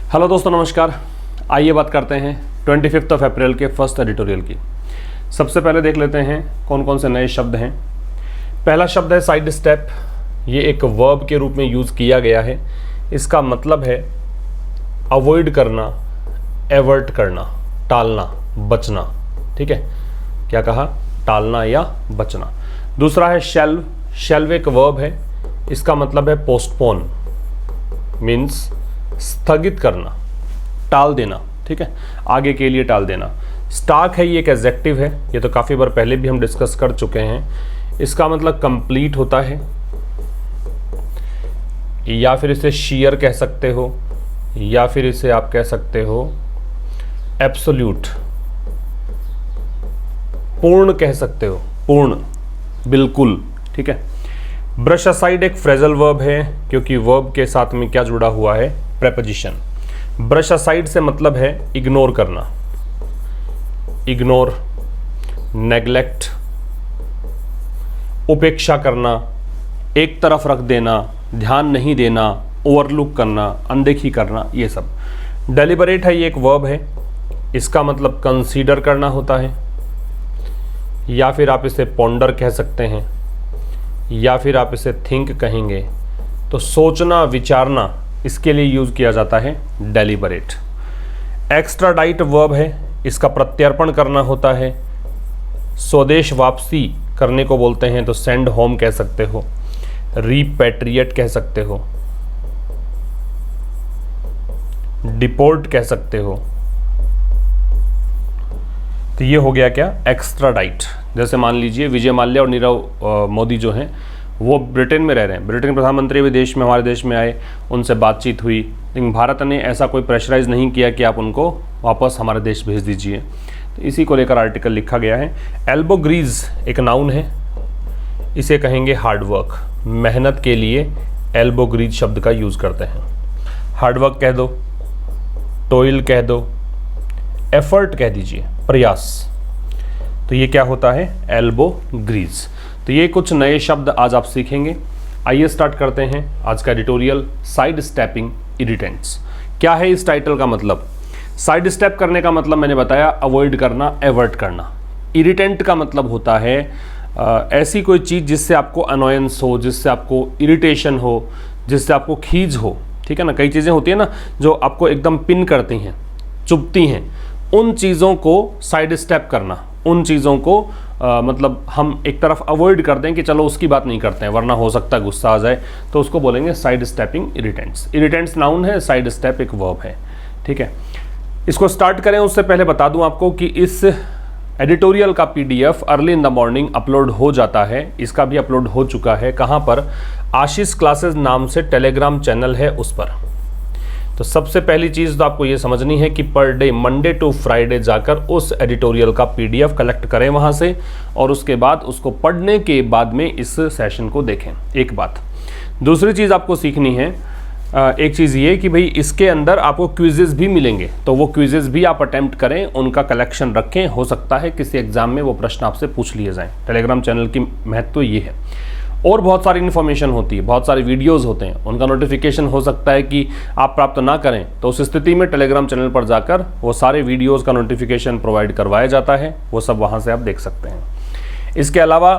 Hello दोस्तों, नमस्कार। आइए बात करते हैं 25 अप्रैल के फर्स्ट एडिटोरियल की। सबसे पहले देख लेते हैं कौन कौन से नए शब्द हैं। पहला शब्द है साइड स्टेप। ये एक वर्ब के रूप में यूज़ किया गया है। इसका मतलब है अवॉइड करना, एवर्ट करना, टालना, बचना। ठीक है, क्या कहा? टालना या बचना। दूसरा है शेल्व। शेल्व एक वर्ब है। इसका मतलब है पोस्टपोन, मीन्स स्थगित करना, टाल देना। ठीक है, आगे के लिए टाल देना। स्टार्क है, ये एक एडजेक्टिव है। ये तो काफ़ी बार पहले भी हम डिस्कस कर चुके हैं। इसका मतलब कंप्लीट होता है, या फिर इसे शेयर कह सकते हो, या फिर इसे आप कह सकते हो एब्सोल्यूट, पूर्ण कह सकते हो, पूर्ण, बिल्कुल। ठीक है। ब्रश असाइड एक फ्रेजल वर्ब है, क्योंकि वर्ब के साथ में क्या जुड़ा हुआ है? प्रेपोजिशन। ब्रश असाइड से मतलब है इग्नोर करना, इग्नोर, नेग्लेक्ट, उपेक्षा करना, एक तरफ रख देना, ध्यान नहीं देना, ओवरलुक करना, अनदेखी करना, ये सब। डेलिबरेट है, ये एक वर्ब है। इसका मतलब कंसीडर करना होता है, या फिर आप इसे पॉन्डर कह सकते हैं, या फिर आप इसे थिंक कहेंगे। तो सोचना, विचारना, इसके लिए यूज़ किया जाता है डेलिबरेट। एक्स्ट्राडाइट वर्ब है। इसका प्रत्यर्पण करना होता है, स्वदेश वापसी करने को बोलते हैं, तो सेंड होम कह सकते हो, रीपैट्रिएट कह सकते हो, डिपोर्ट कह सकते हो। तो ये हो गया क्या? एक्स्ट्राडाइट। जैसे मान लीजिए विजय माल्या और नीरव मोदी जो हैं वो ब्रिटेन में रह रहे हैं। ब्रिटेन प्रधानमंत्री भी देश में, हमारे देश में आए, उनसे बातचीत हुई, लेकिन भारत ने ऐसा कोई प्रेशराइज नहीं किया कि आप उनको वापस हमारे देश भेज दीजिए। तो इसी को लेकर आर्टिकल लिखा गया है। एल्बो ग्रीज एक नाउन है। इसे कहेंगे हार्डवर्क। मेहनत के लिए एल्बो ग्रीज शब्द का यूज़ करते हैं। हार्डवर्क कह दो, टोइल कह दो, एफर्ट कह दीजिए, प्रयास। तो ये क्या होता है? Elbow grease. तो ये कुछ नए शब्द आज आप सीखेंगे। आइए स्टार्ट करते हैं आज का एडिटोरियल, साइड स्टेपिंग इरिटेंट्स। क्या है इस टाइटल का मतलब? साइड स्टेप करने का मतलब मैंने बताया अवॉइड करना, एवर्ट करना। इरिटेंट का मतलब होता है ऐसी कोई चीज़ जिससे आपको अनोयंस हो, जिससे आपको इरिटेशन हो, जिससे आपको खींच हो। ठीक है ना, कई चीज़ें होती है ना जो आपको एकदम पिन करती हैं, चुभती हैं। उन चीज़ों को साइड स्टेप करना, उन चीज़ों को मतलब हम एक तरफ अवॉइड कर दें कि चलो उसकी बात नहीं करते हैं वरना हो सकता है गुस्सा आ जाए, तो उसको बोलेंगे side stepping irritants. Irritants noun है, साइड स्टेप एक वर्ब है। ठीक है, इसको स्टार्ट करें उससे पहले बता दूं आपको कि इस एडिटोरियल का PDF early in the morning upload हो जाता है। इसका भी अपलोड हो चुका है। कहाँ पर? आशीष क्लासेस नाम से टेलीग्राम चैनल है, उस पर। तो सबसे पहली चीज़ तो आपको ये समझनी है कि per day Monday to Friday जाकर उस एडिटोरियल का PDF कलेक्ट करें वहाँ से, और उसके बाद उसको पढ़ने के बाद में इस सेशन को देखें। एक बात। दूसरी चीज़ आपको सीखनी है, एक चीज़ ये कि भाई इसके अंदर आपको क्विजेज़ भी मिलेंगे, तो वो क्विजेज़ भी आप अटेम्प्ट करें, उनका कलेक्शन रखें। हो सकता है किसी एग्जाम में वो प्रश्न आपसे पूछ लिए जाएँ। टेलीग्राम चैनल की महत्व ये है। और बहुत सारी इन्फॉर्मेशन होती है, बहुत सारे वीडियोस होते हैं, उनका नोटिफिकेशन हो सकता है कि आप प्राप्त ना करें, तो उस स्थिति में टेलीग्राम चैनल पर जाकर वो सारे वीडियोस का नोटिफिकेशन प्रोवाइड करवाया जाता है। वो सब वहाँ से आप देख सकते हैं। इसके अलावा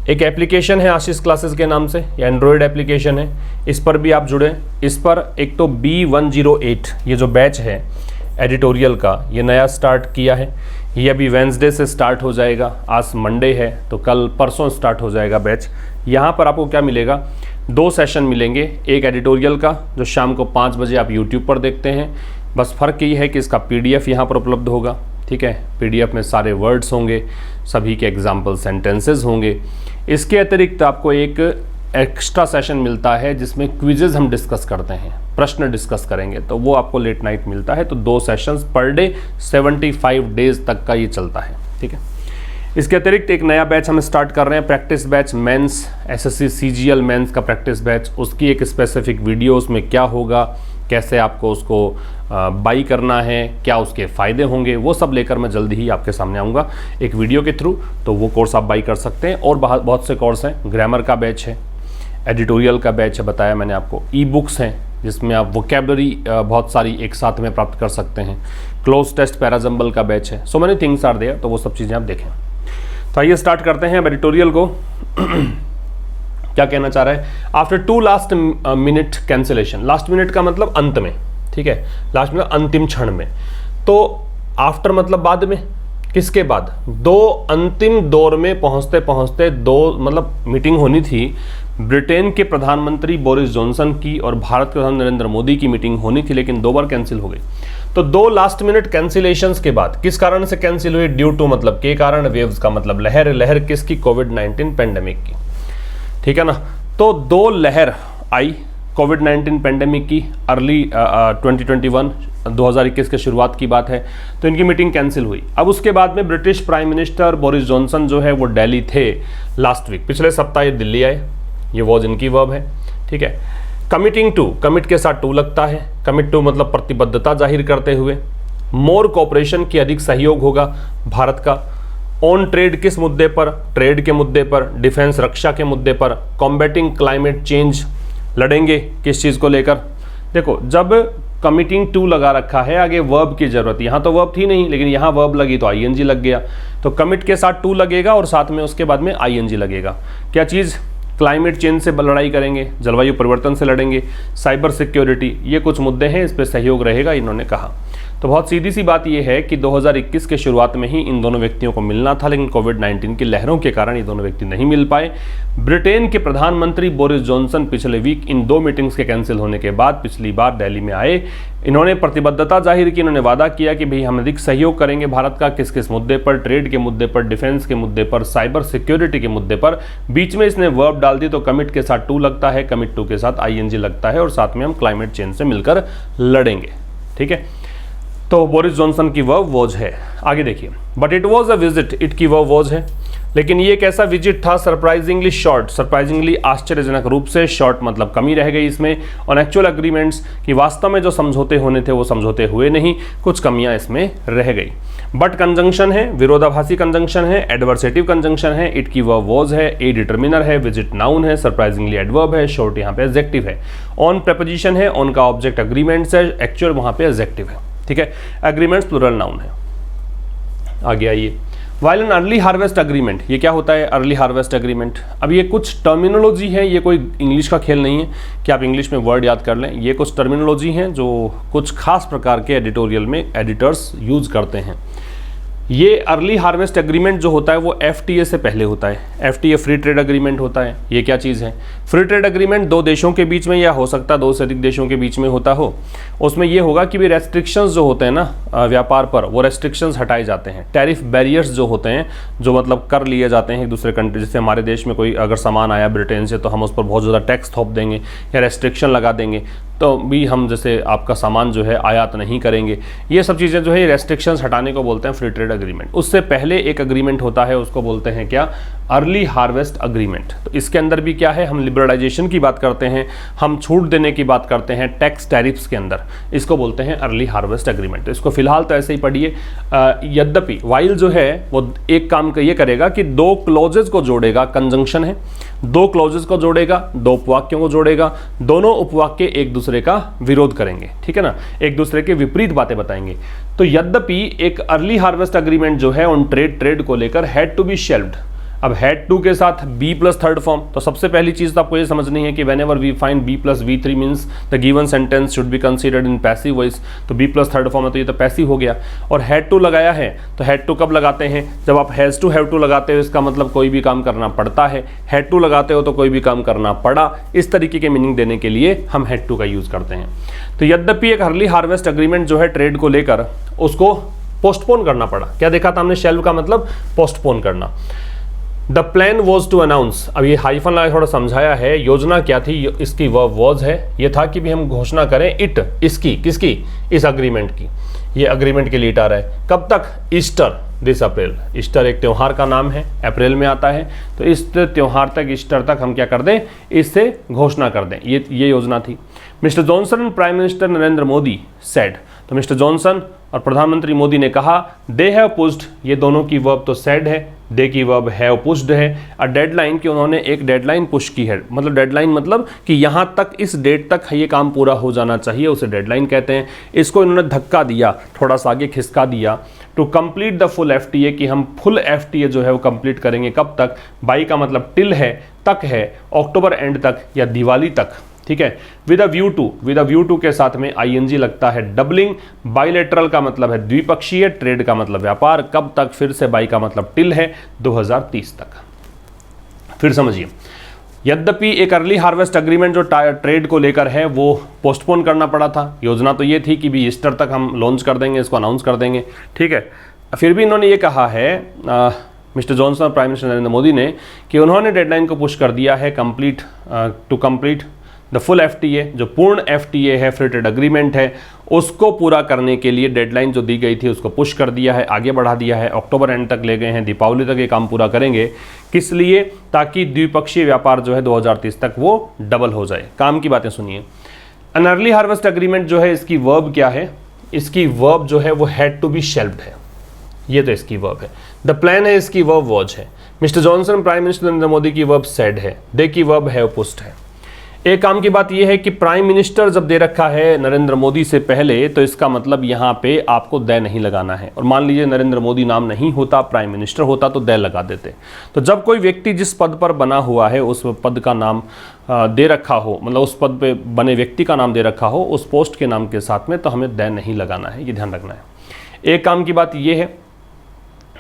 एक एप्लीकेशन है आशीष क्लासेस के नाम से, या एंड्रॉयड एप्लीकेशन है, इस पर भी आप जुड़ें। इस पर एक तो B108 ये जो बैच है एडिटोरियल का, ये नया स्टार्ट किया है। ये अभी वेंसडे से स्टार्ट हो जाएगा। आज मंडे है तो कल परसों स्टार्ट हो जाएगा बैच। यहाँ पर आपको क्या मिलेगा? 2 सेशन मिलेंगे। एक एडिटोरियल का जो शाम को 5 बजे आप यूट्यूब पर देखते हैं, बस फ़र्क ये है कि इसका PDF यहाँ पर उपलब्ध होगा। ठीक है, PDF में सारे वर्ड्स होंगे, सभी के एग्जाम्पल सेंटेंसेस होंगे। इसके अतिरिक्त आपको एक एक्स्ट्रा सेशन मिलता है जिसमें क्विजेज हम डिस्कस करते हैं, प्रश्न डिस्कस करेंगे, तो वो आपको लेट नाइट मिलता है। तो 2 सेशंस पर डे 75 डेज तक का ये चलता है। ठीक है, इसके अतिरिक्त एक नया बैच हम स्टार्ट कर रहे हैं, practice batch mains, SSC CGL mains का प्रैक्टिस बैच। उसकी एक स्पेसिफिक वीडियो, उसमें क्या होगा, कैसे आपको उसको बाई करना है, क्या उसके फ़ायदे होंगे, वो सब लेकर मैं जल्दी ही आपके सामने आऊँगा एक वीडियो के थ्रू। तो वो कोर्स आप बाई कर सकते हैं। और बहुत से कोर्स हैं, ग्रामर का बैच है, एडिटोरियल का बैच है, बताया मैंने आपको, ई बुक्स हैं जिसमें आप वोकेबलरी बहुत सारी एक साथ में प्राप्त कर सकते हैं। क्लोज टेस्ट पैराजम्बल का बैच है, so many things are there, तो वो सब चीज़ें आप देखें। तो आइए स्टार्ट करते हैं एडिटोरियल को। क्या कहना चाह रहा है? After 2 last minute cancellation, last minute का मतलब अंत में, ठीक है, लास्ट मिनट अंतिम क्षण में। तो आफ्टर मतलब बाद में, किसके बाद? 2 अंतिम दौर में पहुंचते पहुंचते 2 मतलब मीटिंग होनी थी। ब्रिटेन के प्रधानमंत्री बोरिस जॉनसन की और भारत के प्रधानमंत्री नरेंद्र मोदी की मीटिंग होनी थी, लेकिन 2 बार कैंसिल हो गई। तो 2 लास्ट मिनट कैंसिलेशंस के बाद किस कारण से कैंसिल हुई? ड्यू टू मतलब के कारण, वेव्स का मतलब लहर, लहर किसकी? कोविड-19 पेंडेमिक की, ठीक है ना। तो 2 लहर आई कोविड-19 पेंडेमिक की, अर्ली 2021 के शुरुआत की बात है, तो इनकी मीटिंग कैंसिल हुई। अब उसके बाद में British prime minister Boris Johnson जो है वो दिल्ली थे लास्ट वीक, पिछले सप्ताह ये दिल्ली आए, ये वॉज इनकी वर्ब है, ठीक है। कमिटिंग टू, कमिट के साथ टू लगता है, कमिट टू मतलब प्रतिबद्धता जाहिर करते हुए, मोर कोऑपरेशन की अधिक सहयोग होगा भारत का, ऑन ट्रेड किस मुद्दे पर? ट्रेड के मुद्दे पर, डिफेंस रक्षा के मुद्दे पर, कॉम्बैटिंग क्लाइमेट चेंज, लड़ेंगे किस चीज़ को लेकर? देखो, जब कमिटिंग टू लगा रखा है, आगे वर्ब की जरूरत, यहाँ तो वर्ब थी नहीं, लेकिन यहाँ वर्ब लगी तो आईएनजी लग गया। तो कमिट के साथ टू लगेगा और साथ में उसके बाद में आईएनजी लगेगा। क्या चीज़? क्लाइमेट चेंज से लड़ाई करेंगे, जलवायु परिवर्तन से लड़ेंगे, साइबर सिक्योरिटी, ये कुछ मुद्दे हैं, इस पर सहयोग रहेगा, इन्होंने कहा। तो बहुत सीधी सी बात यह है कि 2021 के शुरुआत में ही इन दोनों व्यक्तियों को मिलना था, लेकिन कोविड-19 की लहरों के कारण ये दोनों व्यक्ति नहीं मिल पाए। ब्रिटेन के प्रधानमंत्री बोरिस जॉनसन पिछले वीक इन 2 मीटिंग्स के कैंसिल होने के बाद पिछली बार दिल्ली में आए। इन्होंने प्रतिबद्धता जाहिर की, इन्होंने वादा किया कि भाई हम अधिक सहयोग करेंगे भारत का, किस किस मुद्दे पर? ट्रेड के मुद्दे पर, डिफेंस के मुद्दे पर, साइबर सिक्योरिटी के मुद्दे पर। बीच में इसने वर्ब डाल दी, तो कमिट के साथ टू लगता है, कमिट टू के साथ आईएनजी लगता है, और साथ में हम क्लाइमेट चेंज से मिलकर लड़ेंगे, ठीक है। तो बोरिस जॉनसन की वर्ब वॉज है। आगे देखिए, but it was a visit, it की वर्ब वॉज है, लेकिन ये एक ऐसा विजिट था सरप्राइजिंगली शॉर्ट, सरप्राइजिंगली आश्चर्यजनक रूप से शॉर्ट मतलब कमी रह गई इसमें, ऑन एक्चुअल एग्रीमेंट्स कि वास्तव में जो समझौते होने थे वो समझौते हुए नहीं, कुछ कमियां इसमें रह गई। बट कंजंक्शन है, विरोधाभासी कंजंक्शन है, एडवर्सेटिव कंजंक्शन है, इट की वर्ब वॉज है, ए डिटर्मिनर है, विजिट नाउन है, सरप्राइजिंगली एडवर्ब है, शॉर्ट यहाँ पे एडजेक्टिव है, ऑन प्रेपोजिशन है, ऑन का ऑब्जेक्ट एग्रीमेंट्स है, एक्चुअल वहाँ पे एडजेक्टिव है, ठीक है। एग्रीमेंट्स प्लूरल नाउन है। आगे आइए, while an early harvest agreement, ये क्या होता है अर्ली हार्वेस्ट एग्रीमेंट? अब ये कुछ टर्मिनोलॉजी है, ये कोई इंग्लिश का खेल नहीं है कि आप इंग्लिश में वर्ड याद कर लें। ये कुछ टर्मिनोलॉजी हैं जो कुछ खास प्रकार के एडिटोरियल में एडिटर्स यूज करते हैं। ये अर्ली हार्वेस्ट एग्रीमेंट जो होता है वो एफटीए से पहले होता है। एफटीए फ्री ट्रेड एग्रीमेंट होता है। ये क्या चीज़ है? फ्री ट्रेड एग्रीमेंट 2 देशों के बीच में, या हो सकता है 2 से अधिक देशों के बीच में होता हो। उसमें ये होगा कि भी रेस्ट्रिक्शंस जो होते हैं ना व्यापार पर, वो रेस्ट्रिक्शंस हटाए जाते हैं। टैरिफ बैरियर्स जो होते हैं, जो मतलब कर लिए जाते हैं एक दूसरे कंट्री, जैसे हमारे देश में कोई अगर सामान आया ब्रिटेन से तो हम उस पर बहुत ज़्यादा टैक्स थोप देंगे या रेस्ट्रिक्शन लगा देंगे, तो भी हम जैसे आपका सामान जो है आयात नहीं करेंगे। ये सब चीज़ें जो है रेस्ट्रिक्शंस हटाने को बोलते हैं फ्री ट्रेड एग्रीमेंट। उससे पहले एक एग्रीमेंट होता है, उसको बोलते हैं क्या? Early harvest agreement. तो इसके अंदर भी क्या है, हम लिबरलाइजेशन की बात करते हैं, हम छूट देने की बात करते हैं टैक्स टैरिफ्स के अंदर, इसको बोलते हैं अर्ली हार्वेस्ट एग्रीमेंट। तो इसको फिलहाल तो ऐसे ही पढ़िए। यद्यपि वाइल जो है वो एक काम ये करेगा कि 2 क्लॉजेज को जोड़ेगा, कंजंक्शन है, 2 क्लॉजेज को जोड़ेगा, 2 उपवाक्यों को जोड़ेगा, दोनों उपवाक्य एक दूसरे का विरोध करेंगे, ठीक है ना, एक दूसरे के विपरीत बातें बताएंगे। तो यद्यपि एक अर्ली हार्वेस्ट एग्रीमेंट जो है ऑन ट्रेड को लेकर हैड टू बी शेल्व्ड। अब हैड टू के साथ बी प्लस थर्ड फॉर्म, तो सबसे पहली चीज तो आपको ये समझनी है कि whenever we find be plus V3 means the given sentence should be considered in passive voice. तो बी प्लस थर्ड फॉर्म है तो ये तो पैसिव हो गया। और हैड टू लगाया है, तो हैड टू कब लगाते हैं? जब आप हैज टू हैव टू लगाते हो, इसका मतलब कोई भी काम करना पड़ता है। हैड टू लगाते हो तो कोई भी काम करना पड़ा। इस तरीके के मीनिंग देने के लिए हम हैड टू का यूज करते हैं। तो यद्यपि एक अर्ली हार्वेस्ट एग्रीमेंट जो है ट्रेड को लेकर, उसको पोस्टपोन करना पड़ा। क्या देखा था हमने? शेल्व का मतलब पोस्टपोन करना। The plan was to announce, अब ये हाइफन लगा थोड़ा समझाया है। योजना क्या थी? इसकी वर्ब वॉज है। ये था कि भी हम घोषणा करें इट, इसकी, किसकी? इस अग्रीमेंट की। ये अग्रीमेंट के लिए इट आ रहा है। कब तक? Easter, this April. ईस्टर एक त्यौहार का नाम है, अप्रैल में आता है। तो इस त्यौहार तक, ईस्टर तक हम क्या कर दें? इससे घोषणा कर दें। ये योजना थी। Mister Johnson and prime minister Narendra Modi said, तो मिस्टर जॉनसन और प्रधानमंत्री मोदी ने कहा दे हैव पुश्ड, ये दोनों की वर्ब तो सेड है, दे की वर्ब हैव पुश्ड है। अ डेडलाइन कि उन्होंने एक डेडलाइन पुश की है, मतलब डेडलाइन मतलब कि यहाँ तक, इस डेट तक ये काम पूरा हो जाना चाहिए, उसे डेडलाइन कहते हैं। इसको इन्होंने धक्का दिया, थोड़ा सा आगे खिसका दिया, to complete the full FTA कि हम फुल FTA जो है वो कंप्लीट करेंगे कब तक, बाई का मतलब टिल है, तक है, अक्टूबर एंड तक या दिवाली तक, ठीक है। विद अ व्यू टू के साथ में ING लगता है डबलिंग, बाइलेटरल का मतलब है द्विपक्षीय, ट्रेड का मतलब व्यापार, कब तक, फिर से बाई का मतलब टिल है 2030 तक। फिर समझिए, यद्यपि एक अर्ली हार्वेस्ट अग्रीमेंट जो ट्रेड को लेकर है वो पोस्टपोन करना पड़ा था। योजना तो ये थी कि भी ईस्टर तक हम लॉन्च कर देंगे, इसको अनाउंस कर देंगे, ठीक है। फिर भी इन्होंने ये कहा है मिस्टर जॉनसन और प्राइम मिनिस्टर नरेंद्र मोदी ने कि उन्होंने डेडलाइन को पुश कर दिया है to complete the full FTA, जो पूर्ण FTA है, फ्री ट्रेड अग्रीमेंट है, उसको पूरा करने के लिए डेडलाइन जो दी गई थी उसको पुश कर दिया है, आगे बढ़ा दिया है, अक्टूबर एंड तक ले गए हैं, दीपावली तक ये काम पूरा करेंगे। किस लिए? ताकि द्विपक्षीय व्यापार जो है 2030 तक वो डबल हो जाए। काम की बातें सुनिए। एन अर्ली हार्वेस्ट अग्रीमेंट जो है, इसकी वर्ब क्या है? इसकी वर्ब जो है वो हैड टू बी शेल्फ्ड है, ये तो इसकी वर्ब है। द प्लान है, इसकी वर्ब वॉज है। Mister Johnson prime minister Narendra Modi की वर्ब सेड है, दे की वर्ब हैव पुश्ड है। एक काम की बात यह है कि प्राइम मिनिस्टर जब दे रखा है नरेंद्र मोदी से पहले, तो इसका मतलब यहाँ पे आपको दे नहीं लगाना है। और मान लीजिए नरेंद्र मोदी नाम नहीं होता, प्राइम मिनिस्टर होता, तो दे लगा देते। तो जब कोई व्यक्ति जिस पद पर बना हुआ है उस पद का नाम दे रखा हो, मतलब उस पद पे बने व्यक्ति का नाम दे रखा हो उस पोस्ट के नाम के साथ में, तो हमें दे नहीं लगाना है, ये ध्यान रखना है। एक काम की बात यह है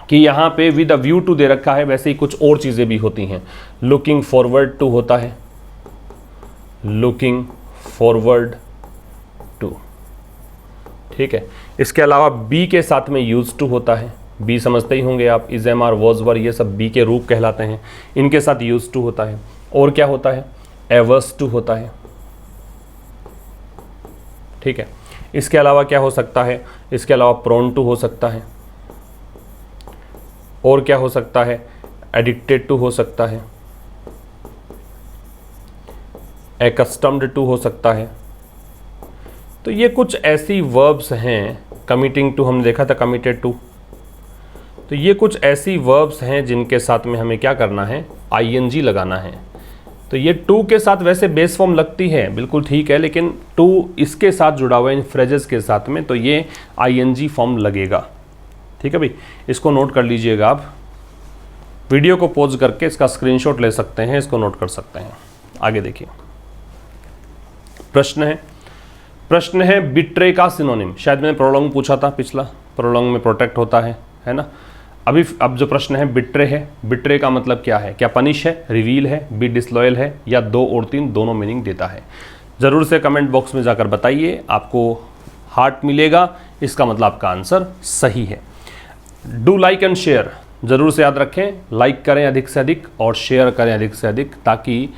कि यहाँ पे विद अ व्यू टू दे रखा है, वैसे ही कुछ और चीज़ें भी होती हैं। लुकिंग फॉरवर्ड टू होता है, लुकिंग फॉरवर्ड टू, ठीक है। इसके अलावा बी के साथ में यूज टू होता है, बी समझते ही होंगे आप, इज, एम, आर, वॉज, वर, ये सब बी के रूप कहलाते हैं, इनके साथ यूज टू होता है। और क्या होता है? एवर्स टू होता है, ठीक है। इसके अलावा क्या हो सकता है? इसके अलावा प्रोन टू हो सकता है। और क्या हो सकता है? एडिक्टेड टू हो सकता है, accustomed to हो सकता है। तो ये कुछ ऐसी वर्ब्स हैं, कमिटिंग टू हमने देखा था, कमिटेड टू। तो ये कुछ ऐसी वर्ब्स हैं जिनके साथ में हमें क्या करना है? ING लगाना है। तो ये टू के साथ वैसे बेस फॉर्म लगती है, बिल्कुल ठीक है, लेकिन टू इसके साथ जुड़ा हुआ है इन फ्रेजेस के साथ में, तो ये ING फॉर्म लगेगा, ठीक है भाई। इसको नोट कर लीजिएगा आप, वीडियो को पॉज करके इसका स्क्रीनशॉट ले सकते हैं, इसको नोट कर सकते हैं। आगे देखिए, प्रश्न है बिट्रे का सिनोनिम। शायद मैंने प्रोलॉन्ग पूछा था पिछला, प्रोलॉन्ग में प्रोटेक्ट होता है ना। अब जो प्रश्न है बिट्रे है, बिट्रे का मतलब क्या है? क्या पनिश है, रिवील है, बी डिसलॉयल है, या 2 और 3 दोनों मीनिंग देता है? ज़रूर से कमेंट बॉक्स में जाकर बताइए, आपको हार्ट मिलेगा, इसका मतलब आपका आंसर सही है। डू लाइक एंड शेयर, ज़रूर से याद रखें, लाइक करें अधिक से अधिक और शेयर करें अधिक से अधिक, ताकि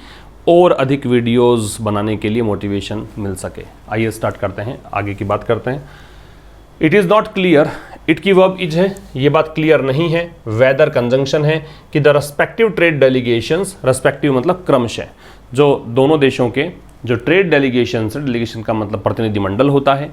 और अधिक वीडियोस बनाने के लिए मोटिवेशन मिल सके। आइए स्टार्ट करते हैं, आगे की बात करते हैं। It is not clear, it की वर्ब इज है, ये बात क्लियर नहीं है। वेदर कंजंक्शन है कि the respective trade delegations, respective मतलब क्रमशः, जो दोनों देशों के जो ट्रेड डेलीगेशंस, डेलीगेशन का मतलब प्रतिनिधिमंडल होता है,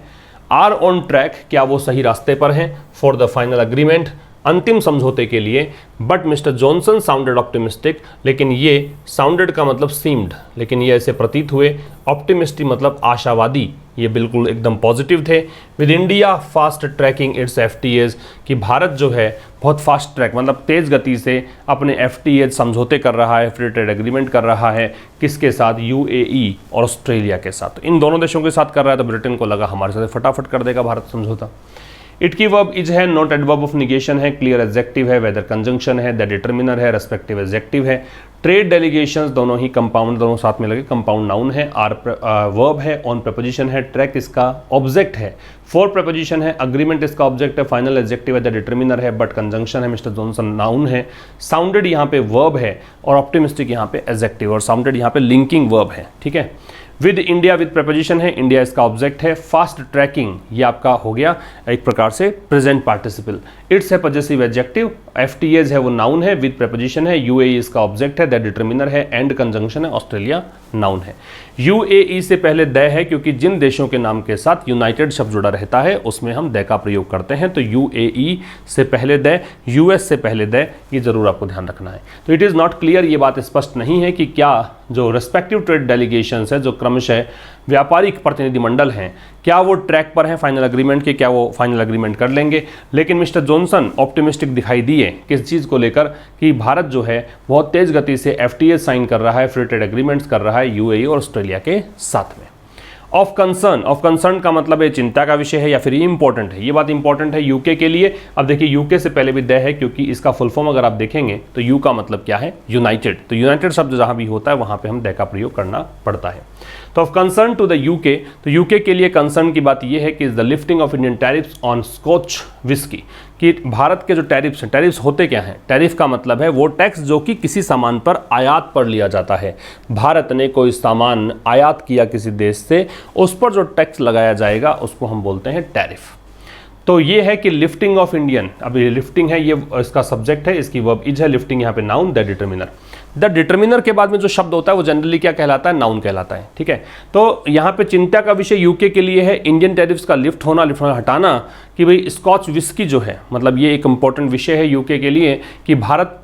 आर ऑन ट्रैक, क्या वो सही रास्ते पर हैं, फॉर द फाइनल अग्रीमेंट, अंतिम समझौते के लिए। But mister Johnson sounded optimistic, लेकिन ये साउंडेड का मतलब सीम्ड, लेकिन ये ऐसे प्रतीत हुए, ऑप्टिमिस्टिक मतलब आशावादी, ये बिल्कुल एकदम पॉजिटिव थे। With India fast tracking its FTAs, कि भारत जो है बहुत फास्ट ट्रैक मतलब तेज़ गति से अपने FTAs समझौते कर रहा है, फ्री ट्रेड एग्रीमेंट कर रहा है, किसके साथ? UAE और ऑस्ट्रेलिया के साथ। इन दोनों देशों के साथ कर रहा है, तो ब्रिटेन को लगा हमारे साथ फटाफट कर देगा भारत समझौता। इट की वर्ब इज है, नॉट एडवर्ब ऑफ निगेशन है, क्लियर एडजेक्टिव है, वेदर कंजंक्शन है, द डिटर्मिनर है, रेस्पेक्टिव एडजेक्टिव है। ट्रेड डेलीगेशंस दोनों ही कंपाउंड, दोनों साथ में लगे, कंपाउंड नाउन है। आर वर्ब है, ऑन प्रपोजिशन है, ट्रैक इसका ऑब्जेक्ट है, फॉर प्रपोजिशन है, अग्रीमेंट इसका ऑब्जेक्ट है, फाइनल एडजेक्टिव है, द डिटर्मिनर है, बट कंजंक्शन है, मिस्टर जॉनसन नाउन है, साउंडेड यहाँ पे वर्ब है और ऑप्टिमिस्टिक यहाँ पे एडजेक्टिव, और साउंडेड यहाँ पे लिंकिंग वर्ब है, ठीक है। विद इंडिया, विद प्रपोजिशन है, इंडिया इसका ऑब्जेक्ट है। फास्ट ट्रैकिंग ये आपका हो गया एक प्रकार से प्रेजेंट पार्टिसिपल। इट्स है पजेसिव एडजेक्टिव, FTAs है वो नाउन है विद प्रेपोजिशन है, UAE इसका ऑब्जेक्ट है, द डिटरमिनर है, एंड कंजंक्शन है, ऑस्ट्रेलिया नाउन है। UAE से पहले द है क्योंकि जिन देशों के नाम के साथ यूनाइटेड शब्द जुड़ा रहता है उसमें हम द का प्रयोग करते हैं, तो UAE से पहले द, US से पहले द, ये जरूर आपको ध्यान रखना है। तो इट इज़ नॉट क्लियर, ये बात स्पष्ट नहीं है कि क्या जो रेस्पेक्टिव ट्रेड डेलीगेशंस है, जो क्रमशः व्यापारिक प्रतिनिधिमंडल हैं, क्या वो ट्रैक पर हैं फाइनल एग्रीमेंट के, क्या वो फाइनल एग्रीमेंट कर लेंगे। लेकिन मिस्टर जॉनसन ऑप्टिमिस्टिक दिखाई दिए किस चीज़ को लेकर कि भारत जो है बहुत तेज़ गति से FTA साइन कर रहा है, फ्री ट्रेड एग्रीमेंट्स कर रहा है UAE और ऑस्ट्रेलिया के साथ में। ऑफ कंसर्न का मतलब है चिंता का विषय है या फिर ये इंपॉर्टेंट है, ये बात इंपॉर्टेंट है यूके के लिए। अब देखिए यूके से पहले भी द है क्योंकि इसका फुल फॉर्म अगर आप देखेंगे तो यू का मतलब क्या है, यूनाइटेड, तो यूनाइटेड शब्द जहां भी होता है वहां पे हम द का प्रयोग करना पड़ता है। तो of concern to the UK, तो यूके के लिए कंसर्न की बात यह है कि the lifting of Indian tariffs on Scotch whisky, कि भारत के जो टैरिफ्स हैं, टैरिफ्स होते क्या हैं, टैरिफ का मतलब है वो टैक्स जो कि किसी सामान पर आयात पर लिया जाता है। भारत ने कोई सामान आयात किया किसी देश से, उस पर जो टैक्स लगाया जाएगा उसको हम बोलते हैं टैरिफ। तो ये है कि लिफ्टिंग ऑफ इंडियन, अब ये लिफ्टिंग है, ये इसका सब्जेक्ट है, इसकी वर्ब इज है, लिफ्टिंग यहाँ पे noun, the determiner. The determiner के बाद में जो शब्द होता है वो जनरली क्या कहलाता है, नाउन कहलाता है, ठीक है। तो यहाँ पे चिंता का विषय यूके के लिए है इंडियन टैरिफ्स का लिफ्ट होना हटाना, कि भाई स्कॉच विस्की जो है, मतलब ये एक इंपॉर्टेंट विषय है यूके के लिए कि भारत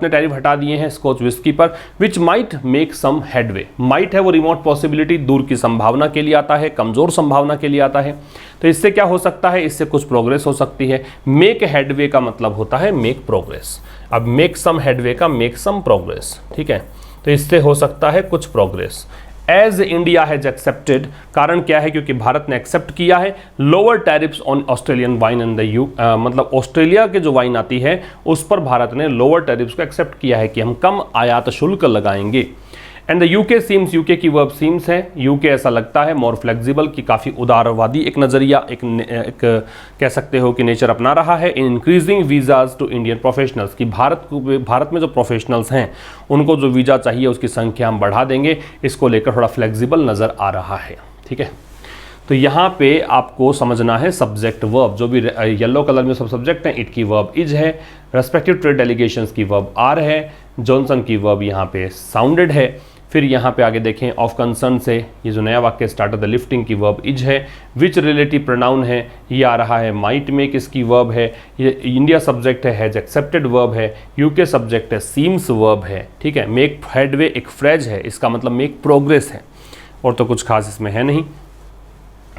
ने टैरिफ हटा दिए हैं स्कॉच विस्की पर, which might make some headway. Might है वो रिमोट पॉसिबिलिटी, दूर की संभावना के लिए आता है, कमजोर संभावना के लिए आता है। तो इससे क्या हो सकता है, इससे कुछ प्रोग्रेस हो सकती है। मेक हेडवे का मतलब होता है मेक प्रोग्रेस। अब मेक सम हेडवे का मेक सम प्रोग्रेस, ठीक है, तो इससे हो सकता है कुछ progress. As India has accepted, कारण क्या है, क्योंकि भारत ने एक्सेप्ट किया है lower tariffs on Australian wine and the मतलब ऑस्ट्रेलिया के जो वाइन आती है उस पर भारत ने लोअर टैरिफ्स को एक्सेप्ट किया है कि हम कम आयात शुल्क लगाएंगे। And the UK seems, UK की वर्ब सीम्स है, यूके ऐसा लगता है में फ्लेक्सिबल, की काफ़ी उदारवादी एक नज़रिया, एक कह सकते हो कि नेचर अपना रहा है in increasing visas to Indian professionals, की भारत में जो प्रोफेशनल्स हैं उनको जो वीज़ा चाहिए उसकी संख्या हम बढ़ा देंगे, इसको लेकर थोड़ा फ्लेक्सिबल नज़र आ रहा है, ठीक है। तो यहाँ पे आपको समझना है सब्जेक्ट वर्ब, जो भी येलो कलर में सब सब्जेक्ट हैं, इट की वर्ब इज है, रेस्पेक्टिव ट्रेड डेलीगेशंस की वर्ब आर है, जॉनसन की वर्ब यहाँ पे साउंडेड है। फिर यहाँ पे आगे देखें ऑफ कंसर्न से ये जो नया वाक्य स्टार्ट द लिफ्टिंग की वर्ब इज है, विच रिलेटिव प्रोनाउन है ये आ रहा है, माइट मेक इसकी वर्ब है, ये इंडिया सब्जेक्ट है, हैज एक्सेप्टेड वर्ब है, यूके सब्जेक्ट है, सीम्स वर्ब है, ठीक है। मेक हेडवे एक फ्रेज है, इसका मतलब मेक प्रोग्रेस है, और तो कुछ खास इसमें है नहीं।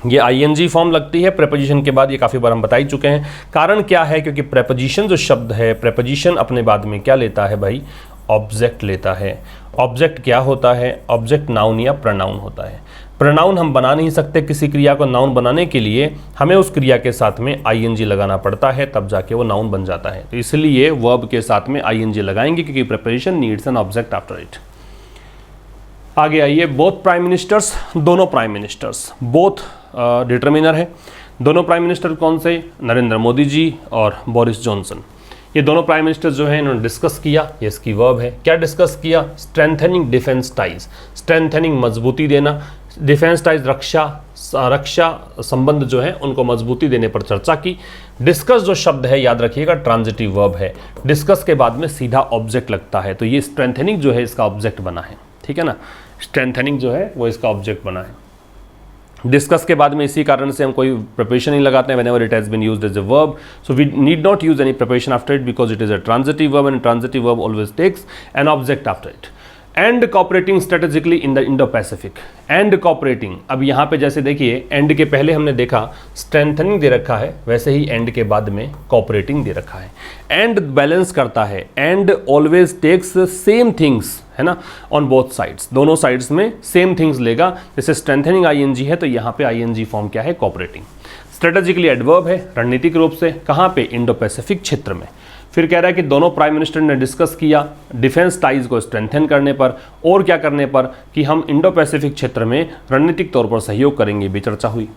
ये ING फॉर्म लगती है प्रेपोजिशन के बाद, ये काफ़ी बार हम बता ही चुके हैं। कारण क्या है, क्योंकि प्रेपोजिशन जो शब्द है, प्रेपोजिशन अपने बाद में क्या लेता है भाई, ऑब्जेक्ट लेता है। ऑब्जेक्ट क्या होता है, ऑब्जेक्ट नाउन या प्रोनाउन होता है। प्रोनाउन हम बना नहीं सकते, किसी क्रिया को नाउन बनाने के लिए हमें उस क्रिया के साथ में ING लगाना पड़ता है, तब जाके वो नाउन बन जाता है। तो इसलिए वर्ब के साथ में ING लगाएंगे क्योंकि preposition needs an object after it. आगे आइए, बोथ प्राइम मिनिस्टर्स, दोनों प्राइम मिनिस्टर्स, बोथ डिटरमिनर है। दोनों प्राइम मिनिस्टर कौन से, नरेंद्र मोदी जी और बोरिस जॉनसन। ये दोनों प्राइम मिनिस्टर जो है इन्होंने डिस्कस किया, ये इसकी वर्ब है। क्या डिस्कस किया, स्ट्रेंथनिंग डिफेंस टाइज, स्ट्रेंथनिंग मजबूती देना, डिफेंस टाइज रक्षा संबंध जो है उनको मजबूती देने पर चर्चा की। डिस्कस जो शब्द है याद रखिएगा ट्रांजिटिव वर्ब है, डिस्कस के बाद में सीधा ऑब्जेक्ट लगता है, तो ये स्ट्रेंथनिंग जो है इसका ऑब्जेक्ट बना है, ठीक है ना। स्ट्रेंथनिंग जो है वो इसका ऑब्जेक्ट बना है। डिस्कस के बाद में इसी कारण से हम कोई प्रिपरेशन नहीं लगाते हैं, whenever it has been used as a verb, so we need not use any preparation after it because it is a transitive verb and transitive verb always takes an object after it. And cooperating strategically in the Indo Pacific, and cooperating, अब यहाँ पे जैसे देखिए and के पहले हमने देखा strengthening दे रखा है, वैसे ही एंड के बाद में कोऑपरेटिंग दे रखा है। एंड बैलेंस करता है, and always takes same things, है ना, ऑन बोथ साइड्स, दोनों साइड्स में सेम थिंग्स लेगा। जैसे स्ट्रेंथनिंग ING है तो यहाँ पे ING फॉर्म क्या है, कोऑपरेटिंग। स्ट्रेटेजिकली एडवर्ब है, रणनीतिक रूप से, कहाँ पे, इंडो पैसिफिक क्षेत्र में। फिर कह रहा है कि दोनों प्राइम मिनिस्टर ने डिस्कस किया डिफेंस टाइज को स्ट्रेंथन करने पर, और क्या करने पर, कि हम इंडो पैसिफिक क्षेत्र में रणनीतिक तौर पर सहयोग करेंगे, भी चर्चा हुई।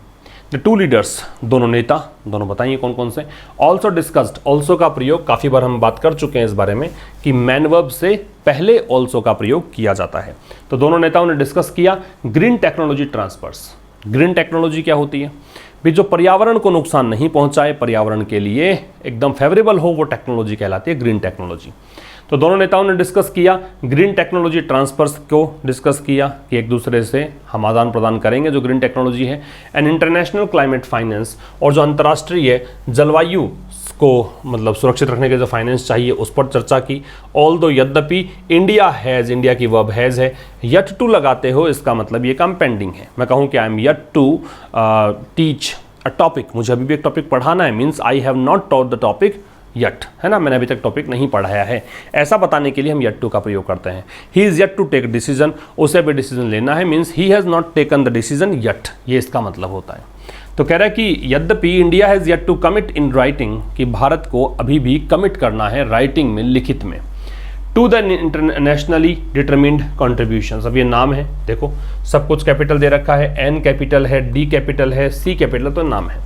द टू लीडर्स, दोनों नेता, दोनों बताइए कौन कौन से। ऑल्सो डिस्कस्ड, ऑल्सो का प्रयोग काफ़ी बार हम बात कर चुके हैं इस बारे में कि मैन वर्ब से पहले ऑल्सो का प्रयोग किया जाता है। तो दोनों नेताओं ने डिस्कस किया green technology transfers. Green technology क्या होती है, भी जो पर्यावरण को नुकसान नहीं पहुंचाए, पर्यावरण के लिए एकदम फेवरेबल हो, वो टेक्नोलॉजी कहलाती है ग्रीन टेक्नोलॉजी। तो दोनों नेताओं ने डिस्कस किया ग्रीन टेक्नोलॉजी ट्रांसफर्स को डिस्कस किया कि एक दूसरे से हम आदान प्रदान करेंगे जो ग्रीन टेक्नोलॉजी है, एंड इंटरनेशनल क्लाइमेट फाइनेंस, और जो अंतर्राष्ट्रीय जलवायु को मतलब सुरक्षित रखने के जो फाइनेंस चाहिए उस पर चर्चा की। ऑल दो यद्यपि इंडिया की वर्ब हैज़ है, यट टू लगाते हो इसका मतलब ये काम पेंडिंग है। मैं कहूँ कि I am yet to teach a topic, मुझे अभी भी एक टॉपिक पढ़ाना है, means I have not taught the topic yet, है ना, मैंने अभी तक टॉपिक नहीं पढ़ाया है, ऐसा बताने के लिए हम यट टू का प्रयोग करते हैं। He is yet to take decision, उसे भी डिसीजन लेना है, means he has not taken the decision yet, ये इसका मतलब होता है। तो कह रहा है कि यद्यपि India has yet to commit in writing, कि भारत को अभी भी कमिट करना है राइटिंग में, लिखित में, to the internationally determined contributions. अब ये नाम है, देखो सब कुछ कैपिटल दे रखा है, एन कैपिटल है, डी कैपिटल है, सी कैपिटल, तो नाम है।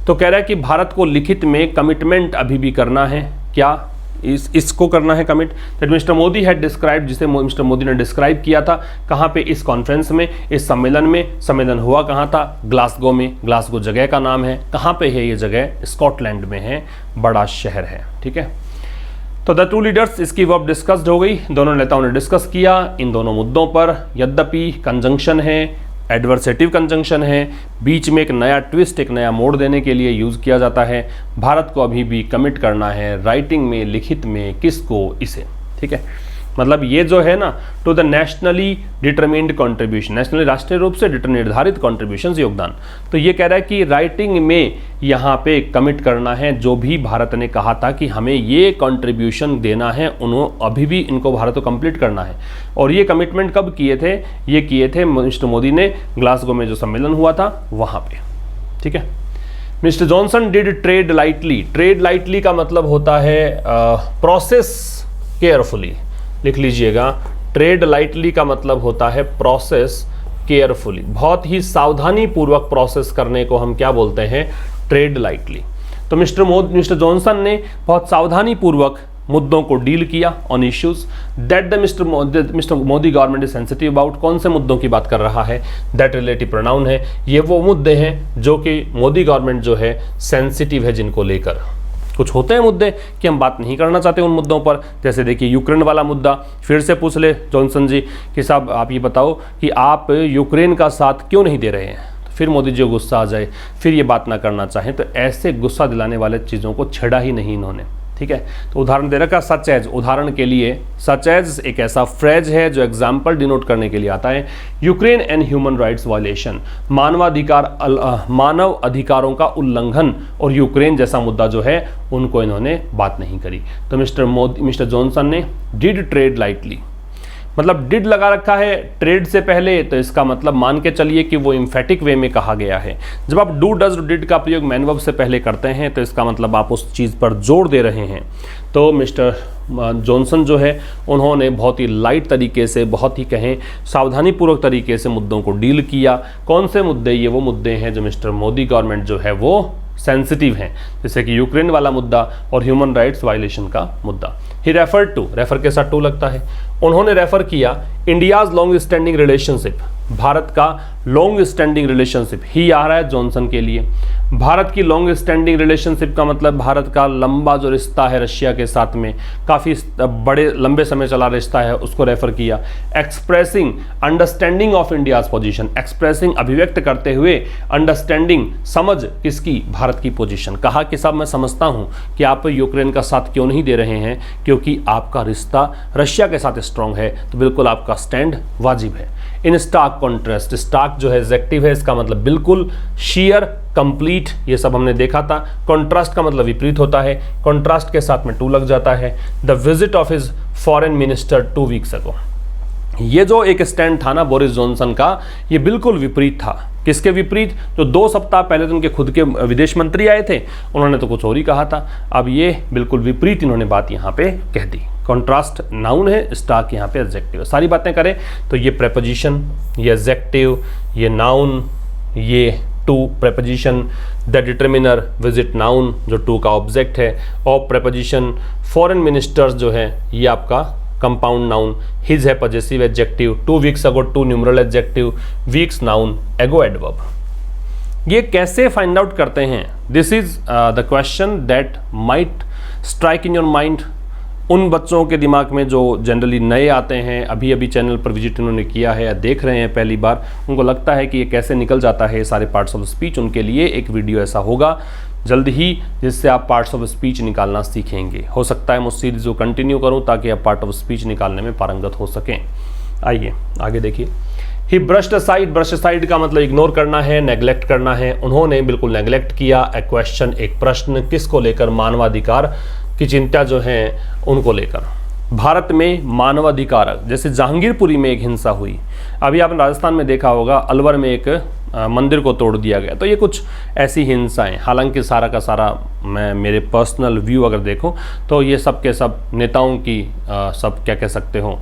तो कह रहा है कि भारत को लिखित में कमिटमेंट अभी भी करना है, क्या इसको करना है commit, that mister Modi had describe, जिसे मिस्टर मोदी ने डिस्क्राइब किया था, कहाँ पे, इस कॉन्फ्रेंस में, इस सम्मेलन में। सम्मेलन हुआ कहाँ था, ग्लासगो में, ग्लासगो जगह का नाम है, कहाँ पे है ये जगह, स्कॉटलैंड में है, बड़ा शहर है, ठीक है। तो द टू लीडर्स, इसकी वर्ब डिस्कस्ड हो गई, दोनों नेताओं ने डिस्कस किया इन दोनों मुद्दों पर। यद्यपि कंजंक्शन है, एडवर्सेटिव कंजंक्शन है, बीच में एक नया ट्विस्ट, एक नया मोड़ देने के लिए यूज़ किया जाता है। भारत को अभी भी कमिट करना है राइटिंग में, लिखित में, किसको, इसे, ठीक है। मतलब ये जो है ना, to the nationally determined contribution, nationally राष्ट्रीय रूप से निर्धारित कॉन्ट्रीब्यूशन, योगदान। तो ये कह रहा है कि राइटिंग में यहाँ पे कमिट करना है, जो भी भारत ने कहा था कि हमें ये कॉन्ट्रीब्यूशन देना है, उन्होंने अभी भी इनको भारत को कंप्लीट करना है। और ये कमिटमेंट कब किए थे, ये किए थे मिस्टर मोदी ने ग्लासगो में जो सम्मेलन हुआ था वहाँ पे, ठीक है। Mister Johnson did trade lightly, trade lightly का मतलब होता है प्रोसेस केयरफुली, लिख लीजिएगा, ट्रेड लाइटली का मतलब होता है प्रोसेस केयरफुली, बहुत ही सावधानी पूर्वक प्रोसेस करने को हम क्या बोलते हैं, ट्रेड लाइटली। तो मिस्टर जॉनसन ने बहुत सावधानी पूर्वक मुद्दों को डील किया on issues that the mister Modi government is sensitive about. कौन से मुद्दों की बात कर रहा है, दैट रिलेटिव प्रोनाउन है, ये वो मुद्दे हैं जो कि मोदी गवर्नमेंट जो है सेंसिटिव है, जिनको लेकर कुछ होते हैं मुद्दे कि हम बात नहीं करना चाहते उन मुद्दों पर। जैसे देखिए यूक्रेन वाला मुद्दा, फिर से पूछ ले जॉनसन जी कि साहब आप ये बताओ कि आप यूक्रेन का साथ क्यों नहीं दे रहे हैं, फिर मोदी जी को गुस्सा आ जाए, फिर ये बात ना करना चाहें, तो ऐसे गुस्सा दिलाने वाले चीज़ों को छेड़ा ही नहीं इन्होंने, ठीक है। तो उदाहरण दे रखा सच एज, उदाहरण के लिए सच एज एक ऐसा फ्रेज है जो एग्जाम्पल डिनोट करने के लिए आता है। Ukraine and human rights violation, मानव अधिकारों का उल्लंघन, और यूक्रेन जैसा मुद्दा जो है उनको इन्होंने बात नहीं करी। तो मिस्टर जॉनसन ने डिड ट्रेड लाइटली, मतलब डिड लगा रखा है ट्रेड से पहले, तो इसका मतलब मान के चलिए कि वो इम्फेटिक वे में कहा गया है। जब आप डू डज डिड का प्रयोग मैन वर्ब से पहले करते हैं तो इसका मतलब आप उस चीज़ पर जोर दे रहे हैं। तो मिस्टर जॉनसन जो है उन्होंने बहुत ही लाइट तरीके से, बहुत ही कहें सावधानीपूर्वक तरीके से मुद्दों को डील किया। कौन से मुद्दे, ये वो मुद्दे हैं जो मिस्टर मोदी गवर्नमेंट जो है वो सेंसिटिव हैं, जैसे कि यूक्रेन वाला मुद्दा और ह्यूमन राइट्स वायलेशन का मुद्दा। ही रेफर टू, रेफर के साथ टू लगता है, उन्होंने रेफर किया India's long standing relationship, Bharat का लॉन्ग स्टैंडिंग रिलेशनशिप, ही आ रहा है जॉनसन के लिए। भारत की लॉन्ग स्टैंडिंग रिलेशनशिप का मतलब भारत का लंबा जो रिश्ता है रशिया के साथ में, काफ़ी बड़े लंबे समय चला रिश्ता है, उसको रेफर किया। Expressing understanding of India's position, expressing अभिव्यक्त करते हुए, अंडरस्टैंडिंग समझ किसकी, भारत की पोजीशन। कहा कि साहब मैं समझता हूँ कि आप यूक्रेन का साथ क्यों नहीं दे रहे हैं, क्योंकि आपका रिश्ता रशिया के साथ स्ट्रांग है, तो बिल्कुल आपका स्टैंड वाजिब है। इन स्टार्क कॉन्ट्रास्ट, स्टार्क जो है एडजेक्टिव है, इसका मतलब बिल्कुल, शेयर, कंप्लीट, ये सब हमने देखा था। कॉन्ट्रास्ट का मतलब विपरीत होता है, कॉन्ट्रास्ट के साथ में टू लग जाता है। The visit of his foreign minister 2 weeks अगो, ये जो एक स्टैंड था ना बोरिस जॉनसन का, ये बिल्कुल विपरीत था। किसके विपरीत, जो 2 सप्ताह पहले तो उनके खुद के विदेश मंत्री आए थे, उन्होंने तो कुछ और ही कहा था, अब ये बिल्कुल विपरीत इन्होंने बात यहाँ पे कह दी। कॉन्ट्रास्ट नाउन है, स्टार्क यहाँ पे एडजेक्टिव है। सारी बातें करें तो ये प्रेपोजिशन, ये एडजेक्टिव, ये नाउन, ये to preposition, the determiner, visit noun जो टू का ऑब्जेक्ट है, और प्रेपोजिशन फॉरेन मिनिस्टर्स जो है ये आपका कंपाउंड नाउन, हिज है possessive adjective, 2 weeks ago 2 numeral adjective, weeks noun, ago adverb. ये कैसे फाइंड आउट करते हैं? This is the question that might strike in your mind. उन बच्चों के दिमाग में जो जनरली नए आते हैं, अभी अभी चैनल पर विजिट उन्होंने किया है या देख रहे हैं पहली बार, उनको लगता है कि ये कैसे निकल जाता है सारे पार्ट्स ऑफ स्पीच। उनके लिए एक वीडियो ऐसा होगा जल्द ही जिससे आप पार्ट्स ऑफ स्पीच निकालना सीखेंगे। हो सकता है मैं उस सीरीज को कंटिन्यू करूं ताकि आप पार्ट ऑफ स्पीच निकालने में पारंगत हो सकें। आइए आगे देखिए। ही ब्रश्ड असाइड, ब्रश असाइड का मतलब इग्नोर करना है, नेग्लेक्ट करना है। उन्होंने बिल्कुल नेग्लेक्ट किया ए क्वेश्चन, एक प्रश्न, किसको लेकर? मानवाधिकार की चिंता जो है उनको लेकर। भारत में मानवाधिकार, जैसे जहांगीरपुरी में एक हिंसा हुई, अभी आपने राजस्थान में देखा होगा अलवर में एक मंदिर को तोड़ दिया गया, तो ये कुछ ऐसी हिंसाएं। हालांकि सारा का सारा मैं मेरे पर्सनल व्यू अगर देखूं तो ये सब के सब नेताओं की सब क्या कह सकते हो,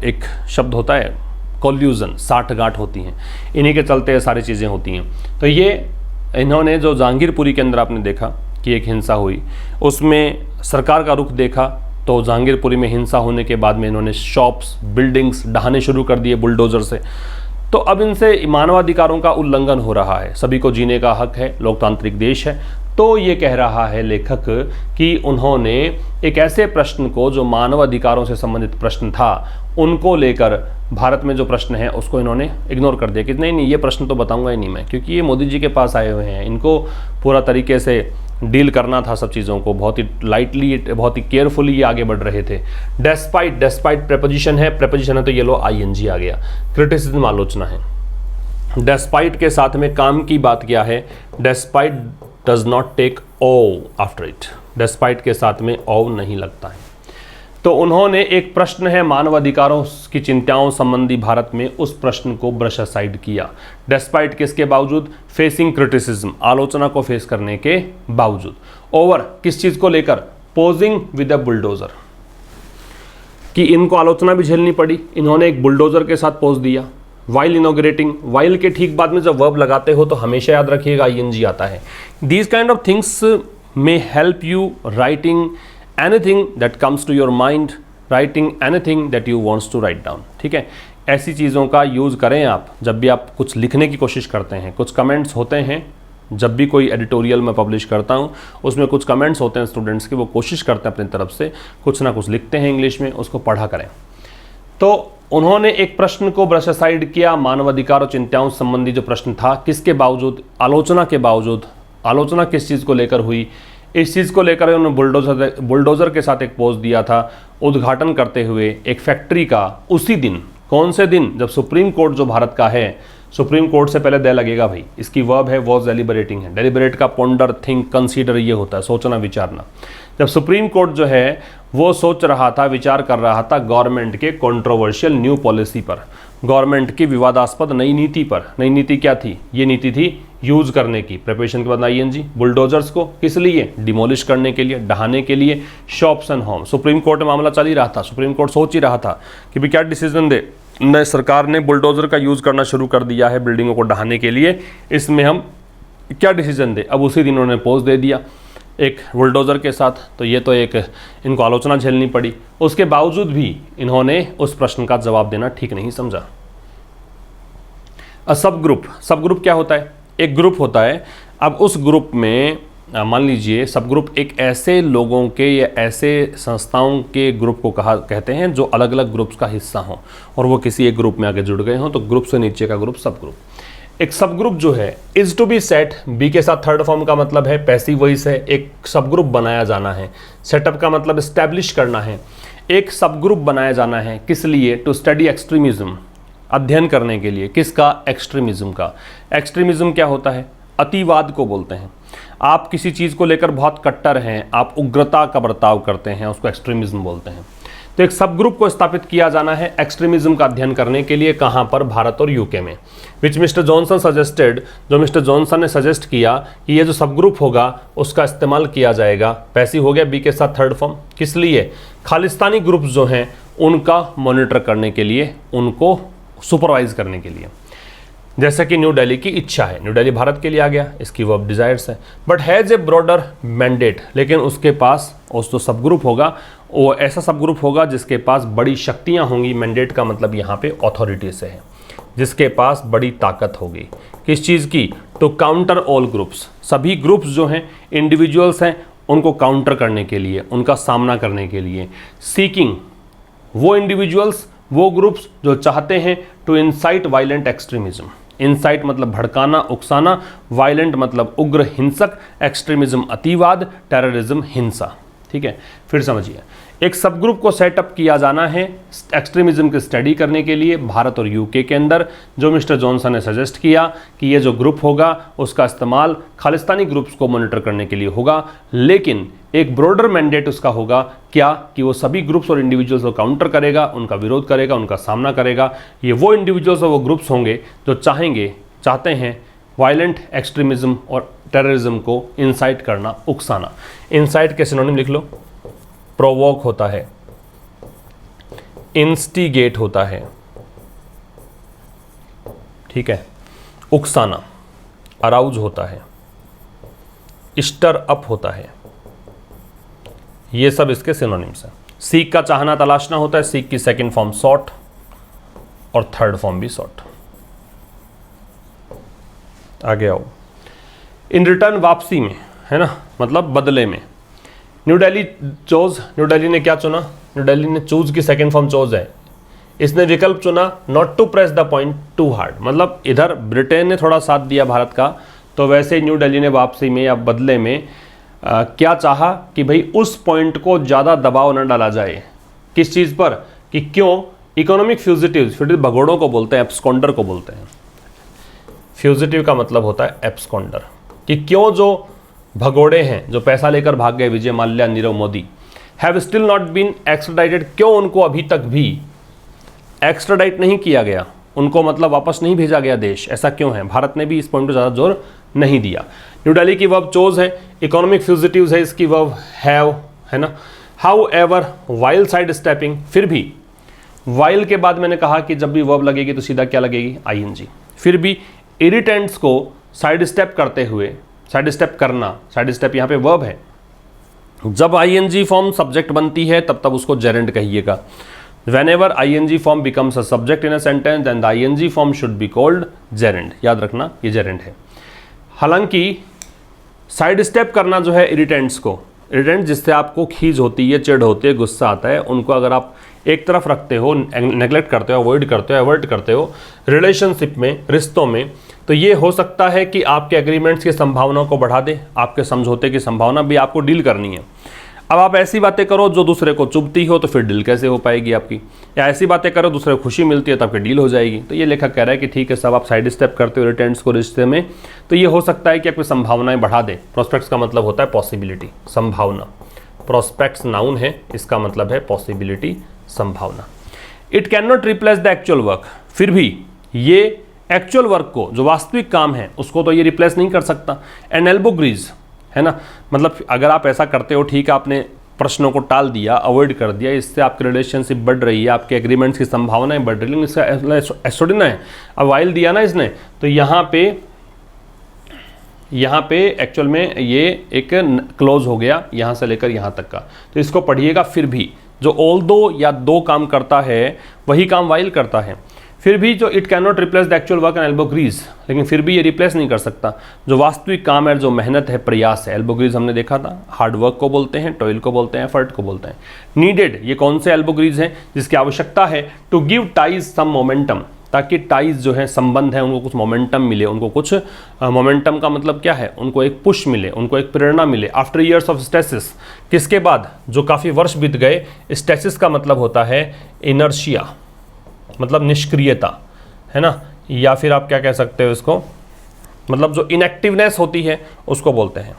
एक शब्द होता है कॉल्यूजन, साठगांठ होती हैं, इन्हीं के चलते ये सारी चीज़ें होती हैं। तो ये इन्होंने जो जहांगीरपुरी के अंदर आपने देखा कि एक हिंसा हुई, उसमें सरकार का रुख देखा तो जहांगीरपुरी में हिंसा होने के बाद में इन्होंने शॉप्स, बिल्डिंग्स ढहाने शुरू कर दिए बुलडोजर से। तो अब इनसे मानवाधिकारों का उल्लंघन हो रहा है। सभी को जीने का हक है, लोकतांत्रिक देश है। तो ये कह रहा है लेखक कि उन्होंने एक ऐसे प्रश्न को जो मानवाधिकारों से संबंधित प्रश्न था उनको लेकर, भारत में जो प्रश्न है उसको इन्होंने इग्नोर कर दिया कि नहीं ये प्रश्न तो बताऊंगा ही नहीं मैं, क्योंकि ये मोदी जी के पास आए हुए हैं, इनको पूरा तरीके से डील करना था सब चीज़ों को, बहुत ही लाइटली, बहुत ही केयरफुली ये आगे बढ़ रहे थे। डेस्पाइट, डेस्पाइट प्रेपोजिशन है, प्रेपोजिशन है तो ये लो आईएनजी आ गया। क्रिटिसिज्म आलोचना है। डेस्पाइट के साथ में काम की बात क्या है? Despite does not take of after it, despite के साथ में ओ नहीं लगता है। तो उन्होंने एक प्रश्न है मानवाधिकारों की चिंताओं संबंधी भारत में, उस प्रश्न को ब्रश असाइड किया। डेस्पाइट किसके बावजूद? फेसिंग क्रिटिसिज्म, आलोचना को फेस करने के बावजूद। ओवर किस चीज को लेकर? पोजिंग विद अ बुलडोजर, कि इनको आलोचना भी झेलनी पड़ी, इन्होंने एक बुलडोजर के साथ पोज दिया। वाइल इनॉग्रेटिंग, वाइल के ठीक बाद में जब वर्ब लगाते हो तो हमेशा याद रखिएगा आईएनजी आता है। These kind of things may help you writing anything that comes to your mind, writing anything that you wants to write down। ठीक है, ऐसी चीज़ों का यूज़ करें आप जब भी आप कुछ लिखने की कोशिश करते हैं। कुछ कमेंट्स होते हैं, जब भी कोई एडिटोरियल मैं पब्लिश करता हूँ उसमें कुछ कमेंट्स होते हैं स्टूडेंट्स के, वो कोशिश करते हैं अपनी तरफ से कुछ ना कुछ लिखते हैं इंग्लिश में, उसको पढ़ा करें। तो उन्होंने एक प्रश्न को ब्रश असाइड किया, मानवाधिकार और चिंताओं संबंधी जो प्रश्न था, किसके बावजूद? आलोचना के बावजूद। आलोचना किस चीज़ को लेकर हुई? इस चीज़ को लेकर उन्होंने बुलडोज़र के साथ एक पोज दिया था, उद्घाटन करते हुए एक फैक्ट्री का। उसी दिन, कौन से दिन? जब सुप्रीम कोर्ट जो भारत का है, सुप्रीम कोर्ट से पहले दे लगेगा भाई, इसकी वर्ब है वॉज डेलिबरेटिंग है। डेलिबरेट का पोंडर, थिंक, कंसीडर ये होता है, सोचना, विचारना। जब सुप्रीम कोर्ट जो है वो सोच रहा था, विचार कर रहा था गवर्नमेंट के कंट्रोवर्शियल न्यू पॉलिसी पर, गवर्नमेंट की विवादास्पद नई नीति पर। नई नीति क्या थी? ये नीति थी यूज करने की, प्रिपरेशन के बाद आईएनजी, बुलडोजर्स को किस लिए? डिमोलिश करने के लिए, ढहाने के लिए, shops and home. Supreme court में मामला चल ही रहा था, सुप्रीम कोर्ट सोच ही रहा था कि भी क्या डिसीजन दे। नए सरकार ने बुलडोजर का यूज करना शुरू कर दिया है बिल्डिंगों को ढहाने के लिए, इसमें हम क्या डिसीजन दे? अब उसी दिन उन्होंने पोज दे दिया एक बुलडोजर के साथ। तो ये तो एक इनको आलोचना झेलनी पड़ी, उसके बावजूद भी इन्होंने उस प्रश्न का जवाब देना ठीक नहीं समझा। सब ग्रुप, सब ग्रुप क्या होता है? एक ग्रुप होता है। अब उस ग्रुप में मान लीजिए सब ग्रुप एक ऐसे लोगों के या ऐसे संस्थाओं के ग्रुप को कहते हैं जो अलग अलग ग्रुप्स का हिस्सा हों और वो किसी एक ग्रुप में आगे जुड़ गए हों, तो ग्रुप से नीचे का ग्रुप सब ग्रुप। एक सब ग्रुप जो है is to be set, be के साथ थर्ड फॉर्म का मतलब है पैसिव वॉइस है। एक सब ग्रुप बनाया जाना है, सेटअप का मतलब एस्टैब्लिश करना है। एक सब ग्रुप बनाया जाना है किस लिए? टू स्टडी एक्सट्रीमिज्म, अध्ययन करने के लिए। किसका? एक्सट्रीमिज्म का। एक्सट्रीमिज्म क्या होता है? अतिवाद को बोलते हैं। आप किसी चीज़ को लेकर बहुत कट्टर हैं, आप उग्रता का बर्ताव करते हैं, उसको एक्सट्रीमिज्म बोलते हैं। तो एक सब ग्रुप को स्थापित किया जाना है एक्सट्रीमिज्म का अध्ययन करने के लिए। कहाँ पर? भारत और यूके में। विच मिस्टर जॉनसन सजेस्टेड, जो मिस्टर जॉनसन ने सजेस्ट किया कि ये जो सब ग्रुप होगा उसका इस्तेमाल किया जाएगा। पैसिव हो गया, बी के साथ थर्ड फॉर्म। किस लिए? खालिस्तानी ग्रुप जो हैं उनका मॉनिटर करने के लिए, उनको सुपरवाइज करने के लिए। जैसा कि न्यू दिल्ली की इच्छा है, न्यू दिल्ली भारत के लिए आ गया, इसकी वर्ब डिजायर्स है, but has a broader mandate. लेकिन उसके पास उस जो सब ग्रुप होगा वो ऐसा सब ग्रुप होगा जिसके पास बड़ी शक्तियां होंगी। मैंडेट का मतलब यहाँ पे अथॉरिटी से है, जिसके पास बड़ी ताकत होगी। किस चीज़ की? टू काउंटर ऑल ग्रुप्स, सभी ग्रुप्स जो हैं, इंडिविजुअल्स हैं, उनको काउंटर करने के लिए, उनका सामना करने के लिए। सीकिंग, वो इंडिविजुअल्स, वो ग्रुप्स जो चाहते हैं to incite violent extremism. Incite मतलब भड़काना, उकसाना, वायलेंट मतलब उग्र, हिंसक, एक्सट्रीमिज्म अतिवाद, टेररिज्म हिंसा। ठीक है, फिर समझिए, एक सब ग्रुप को सेटअप किया जाना है एक्सट्रीमिज्म की स्टडी करने के लिए भारत और यूके के अंदर, जो मिस्टर जॉनसन ने सजेस्ट किया कि ये जो ग्रुप होगा उसका इस्तेमाल खालिस्तानी ग्रुप्स को मॉनिटर करने के लिए होगा, लेकिन एक ब्रॉडर मैंडेट उसका होगा क्या, कि वो सभी ग्रुप्स और इंडिविजुअल्स को काउंटर करेगा, उनका विरोध करेगा, उनका सामना करेगा। ये वो इंडिविजुअल्स और वो ग्रुप्स होंगे जो चाहते हैं वायलेंट एक्सट्रीमिज्म और टेररिज्म को इंसाइट करना, उकसाना। इंसाइट के सिनोनिम लिख लो, प्रोवोक होता है, इंस्टिगेट होता है, ठीक है, उकसाना, अराउज होता है, स्टर अप होता है, ये सब इसके सिनोनिम्स हैं। सीक का चाहना तलाशना होता है, सीक की सेकंड फॉर्म सॉट और थर्ड फॉर्म भी सॉट। आगे आओ, इन रिटर्न वापसी में, है ना, मतलब बदले में। New Delhi chose, new Delhi ने क्या चुना, न्यू दिल्ली ने चूज की सेकंड फॉर्म चोज है, इसने विकल्प चुना not to press the point too hard, मतलब इधर ब्रिटेन ने थोड़ा साथ दिया भारत का, तो वैसे ही न्यू दिल्ली ने वापसी में या बदले में क्या चाहा कि भाई उस पॉइंट को ज़्यादा दबाव न डाला जाए। किस चीज़ पर, कि क्यों इकोनॉमिक फ्यूजिटिव्स, फिर भगोड़ों को बोलते हैं, एब्सकॉन्डर को बोलते हैं। फ्यूजिटिव का मतलब होता है एब्सकॉन्डर, कि क्यों जो भगोड़े हैं जो पैसा लेकर भाग गए, Vijay Mallya, Nirav Modi, have still not been extradited, क्यों उनको अभी तक भी एक्स्ट्राडाइट नहीं किया गया, उनको मतलब वापस नहीं भेजा गया देश, ऐसा क्यों है। भारत ने भी इस पॉइंट पर ज़्यादा जोर नहीं दिया। न्यू दिल्ली की वर्ब चोज है, इकोनॉमिक फ्यूजिटिव्स है इसकी वर्ब हैव, है ना। How ever while side stepping, फिर भी वाइल के बाद मैंने कहा कि जब भी वर्ब लगेगी तो सीधा क्या लगेगी, आईएनजी। फिर भी इरिटेंट्स को साइड स्टेप करते हुए, साइड स्टेप करना, साइड स्टेप यहाँ पे वर्ब है, जब आईएनजी फॉर्म सब्जेक्ट बनती है तब उसको जेरेंड कहिएगा। Whenever ing form becomes a subject in a sentence, then the ing form should be called gerund। याद रखना ये gerund है। हालांकि साइड स्टेप करना जो है इरिटेंट्स को, इरिटेंट जिससे आपको खीज होती है, चिढ़ होती है, गुस्सा आता है, उनको अगर आप एक तरफ रखते हो, नेग्लेक्ट करते हो, अवॉइड करते हो, अवॉइड करते हो रिलेशनशिप में, रिश्तों में, तो ये हो सकता है कि आपके एग्रीमेंट्स की संभावना को बढ़ा दे, आपके समझौते की संभावना भी आपको डील करनी है। अब आप ऐसी बातें करो जो दूसरे को चुभती हो, तो फिर डील कैसे हो पाएगी आपकी, या ऐसी बातें करो दूसरे को खुशी मिलती है तब फिर डील हो जाएगी। तो ये लेखक कह रहा है कि ठीक है सब आप साइड स्टेप करते हो इरिटेंट्स को रिश्ते में, तो ये हो सकता है कि आपकी संभावनाएं बढ़ा दे। प्रोस्पेक्ट्स का मतलब होता है पॉसिबिलिटी, संभावना। प्रोस्पेक्ट्स नाउन है, इसका मतलब है पॉसिबिलिटी, संभावना। It can not replace the actual work, फिर भी ये एक्चुअल वर्क को, जो वास्तविक काम है, उसको तो ये रिप्लेस नहीं कर सकता। एंड एल्बो ग्रीज, है ना, मतलब अगर आप ऐसा करते हो, ठीक है, आपने प्रश्नों को टाल दिया, अवॉइड कर दिया, इससे आपकी रिलेशनशिप बढ़ रही है, आपके एग्रीमेंट्स की संभावनाएं बढ़ रही है, इसका एस्टोडिना है। अब वाइल दिया ना इसने, तो यहाँ पे एक्चुअल में ये एक क्लोज हो गया, यहाँ से लेकर यहाँ तक का, तो इसको पढ़िएगा। फिर भी जो ऑल दो या दो काम करता है वही काम वाइल करता है। फिर भी जो it can not replace the actual work and elbow grease, लेकिन फिर भी ये रिप्लेस नहीं कर सकता जो वास्तविक काम है, जो मेहनत है, प्रयास है। एल्बोग्रीज हमने देखा था, हार्ड वर्क को बोलते हैं, टॉयल को बोलते हैं, एफर्ट को बोलते हैं। नीडेड, ये कौन से एल्बोग्रीज हैं जिसकी आवश्यकता है, to give ties some momentum, ताकि टाइज जो है, संबंध है, उनको कुछ मोमेंटम मिले, उनको कुछ मोमेंटम का मतलब क्या है, उनको एक पुश मिले, उनको एक प्रेरणा मिले। आफ्टर ईयर्स ऑफ स्टेसिस, किसके बाद, जो काफ़ी वर्ष बीत गए। स्टेसिस का मतलब होता है इनर्शिया, मतलब निष्क्रियता, है ना, या फिर आप क्या कह सकते हो इसको, मतलब जो इनएक्टिवनेस होती है उसको बोलते हैं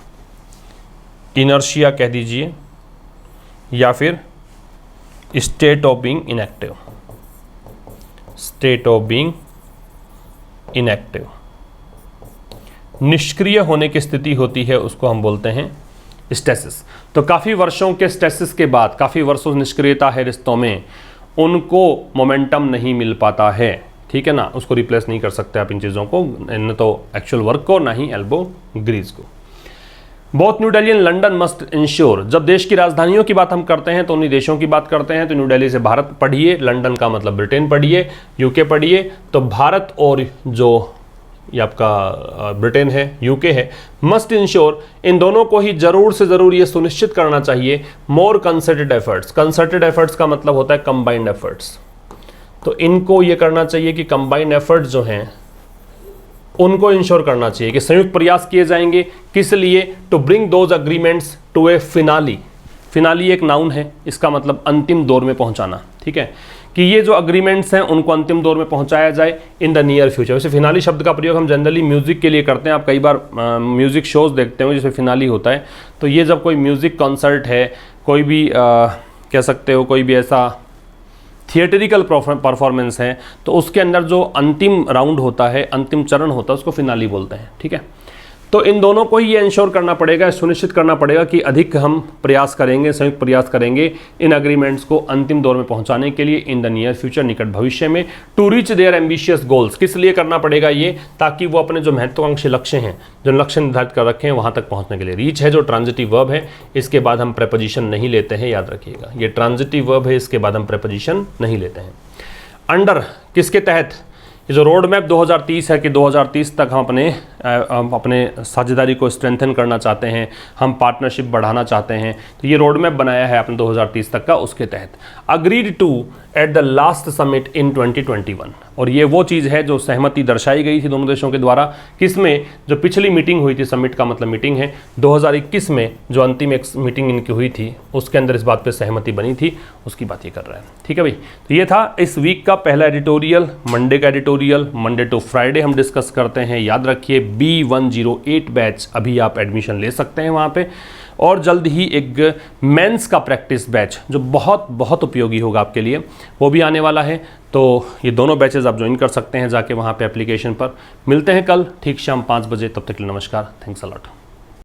इनर्शिया कह दीजिए, या फिर state of being inactive, state of being inactive. निष्क्रिय होने की स्थिति होती है, उसको हम बोलते हैं स्टेसिस। तो काफ़ी वर्षों के स्टेसिस के बाद, काफ़ी वर्षों निष्क्रियता है रिश्तों में, उनको मोमेंटम नहीं मिल पाता है, ठीक है ना, उसको रिप्लेस नहीं कर सकते आप इन चीज़ों को, न तो एक्चुअल वर्क को, ना ही एल्बो ग्रीज को। Both new Delhi and London must ensure, जब देश की राजधानियों की बात हम करते हैं तो उन्हीं देशों की बात करते हैं, तो न्यू दिल्ली से भारत पढ़िए, लंदन का मतलब ब्रिटेन पढ़िए, यूके पढ़िए, तो भारत और जो ये आपका ब्रिटेन है, यूके है, मस्ट इंश्योर, इन दोनों को ही जरूर से जरूर ये सुनिश्चित करना चाहिए, मोर कंसर्टेड एफर्ट्स। कंसर्टेड एफर्ट्स का मतलब होता है कंबाइंड एफर्ट्स। तो इनको ये करना चाहिए कि कंबाइंड एफर्ट्स जो हैं उनको इंश्योर करना चाहिए कि संयुक्त प्रयास किए जाएंगे। किस लिए? To bring those agreements to a finale. Finale एक नाउन है, इसका मतलब अंतिम दौर में पहुंचाना, ठीक है, कि ये जो अग्रीमेंट्स हैं उनको अंतिम दौर में पहुंचाया जाए इन द नियर फ्यूचर। वैसे फिनाली शब्द का प्रयोग हम जनरली म्यूजिक के लिए करते हैं। आप कई बार म्यूजिक शोज देखते हो जिसमें फिनाली होता है। तो ये जब कोई म्यूजिक कॉन्सर्ट है, कोई भी कह सकते हो कोई भी ऐसा थिएटरिकल परफॉर्मेंस है, तो उसके अंदर जो अंतिम राउंड होता है, अंतिम चरण होता है, उसको फिनाली बोलते हैं, ठीक है। तो इन दोनों को ही ये इंश्योर करना पड़ेगा, सुनिश्चित करना पड़ेगा कि अधिक हम प्रयास करेंगे, संयुक्त प्रयास करेंगे इन अग्रीमेंट्स को अंतिम दौर में पहुंचाने के लिए इन द नियर फ्यूचर, निकट भविष्य में, to reach their ambitious goals. किस लिए करना पड़ेगा ये? ताकि वो अपने जो महत्वाकांक्षी लक्ष्य हैं, जो लक्ष्य निर्धारित कर रखे हैं, वहां तक पहुंचने के लिए। रीच है जो ट्रांजिटिव वर्ब है, इसके बाद हम प्रेपोजिशन नहीं लेते हैं, याद रखिएगा, ये ट्रांजिटिव वर्ब है, इसके बाद हम प्रेपोजिशन नहीं लेते हैं। अंडर किसके तहत? ये जो रोड मैप 2030 है कि 2030 तक हम अपने साझेदारी को स्ट्रेंथन करना चाहते हैं, हम पार्टनरशिप बढ़ाना चाहते हैं, तो ये रोड मैप बनाया है आपने 2030 तक का, उसके तहत। Agreed to at the last summit in 2021, और ये वो चीज़ है जो सहमति दर्शाई गई थी दोनों देशों के द्वारा। किसमें? जो पिछली मीटिंग हुई थी, समिट का मतलब मीटिंग है, 2021 में जो अंतिम एक मीटिंग इनकी हुई थी, उसके अंदर इस बात पे सहमति बनी थी, उसकी बात ये कर रहा है, ठीक है भाई। तो ये था इस वीक का पहला एडिटोरियल, मंडे का एडिटोरियल। मंडे टू फ्राइडे हम डिस्कस करते हैं, याद रखिए B108 बैच अभी आप एडमिशन ले सकते हैं वहाँ पे, और जल्द ही एक मेंस का प्रैक्टिस बैच जो बहुत बहुत उपयोगी होगा आपके लिए, वो भी आने वाला है। तो ये दोनों बैचेस आप ज्वाइन कर सकते हैं जाके वहाँ पे एप्लीकेशन पर। मिलते हैं कल ठीक शाम 5 बजे, तब तक के लिए नमस्कार, थैंक्स अ लॉट।